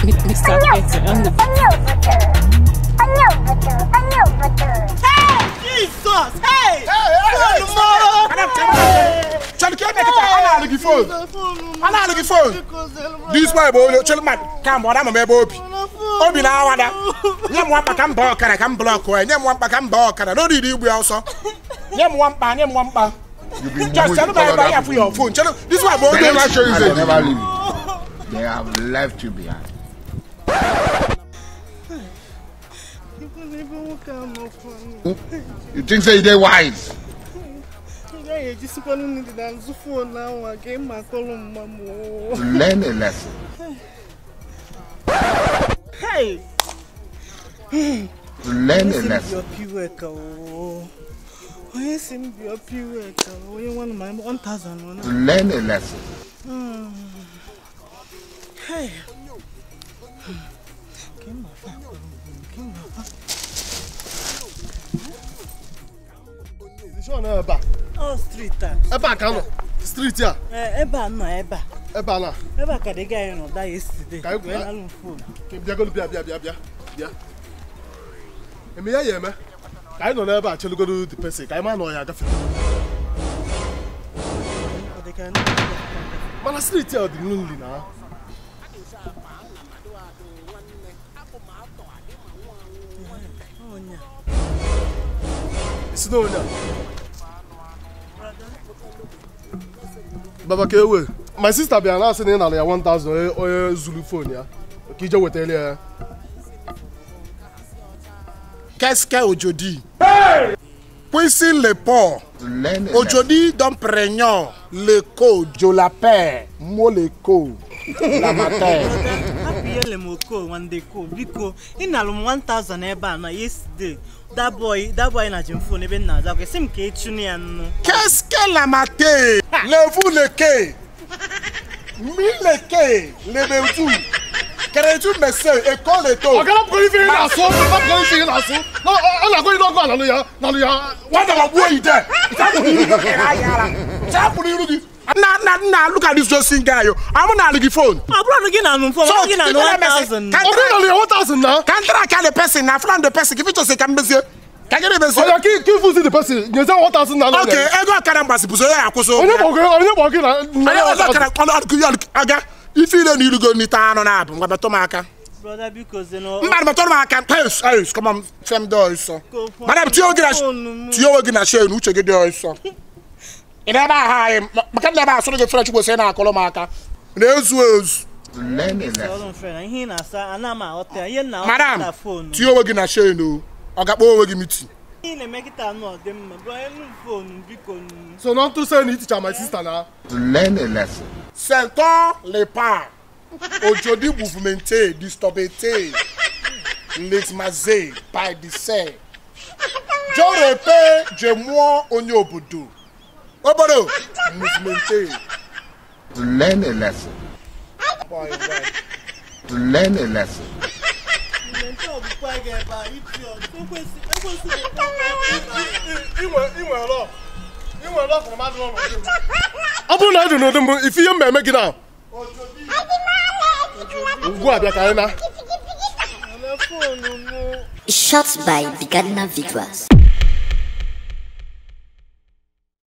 Mr. Peter on the Jesus! Hey! phone. This way, boy, chill man. Come on, I'm a baby. Obi na wada. Nyam wampa kan block kana kan block o. Nyam wampa kan block kana. No di we also. Nyam wampa. Just tell me buy for your phone. This one boy never show you. They never leave. They have left you behind. You think say they wise? Yeah, just one the phone now again my column Learn a lesson. Hey! Learn a lesson. Learn a lesson. Hey! Oh, street. Street ya. Eba na. Eba ka the guy no die yesterday. Bia. Emi ya me. Kai no na eba chelu go the person. Kai ma no ya gafe. Mana street ya dị lonely na. It's no one. Baba Kewe, my sister be announcing in 1,000 Zulu phone ya. Ki je wetele ya. Qu'est-ce que aujourd'hui? Puissi le port. Aujourd'hui don prénom le co je l'appelle mo le co la matin. Happy le moko one day co biko in 1,000 eba na yesterday. That boy na phone even na za sim ke tuni anu. Qu'est-ce que la matin? Le vous le quai. Mi le quai, le beutou. Crétu monsieur école et tout. On va qualifier la so, on va qualifier la so. No, on a go na ya. What am I doing there? Na look at this just guy yo. I'm not looking phone. Abro no na no phone. So na 1,000. Only 1,000 now. Can track the person na friend the person give it to say can be say. Can you be say? Oh, give the person. You say 1,000 now. Okay, ego karamba si buso ya akoso. Onye bogi na. Aga if you don't need to go ni tano na abu ngwa beto maka. Brother because you know. Mbara beto maka. Hey, come on, fem door so. Madam tiyo gina share nu chege door so. Ina ba ha maka na ba so no French go say na akolo maka. Na ezu. Learn a lesson. Madam, tiyo we gina share no. Oga po we gi meeting. So not to say ni teacher my sister na. Learn a lesson. Sentor le pas. Aujourd'hui mouvementé, disturbé. L'exmazé, by the say. Je répète, je moi Onye Obodo. Obodo, mouvementé. Learn a lesson. Learn a lesson. If you make it now. Shots by Big Victoires.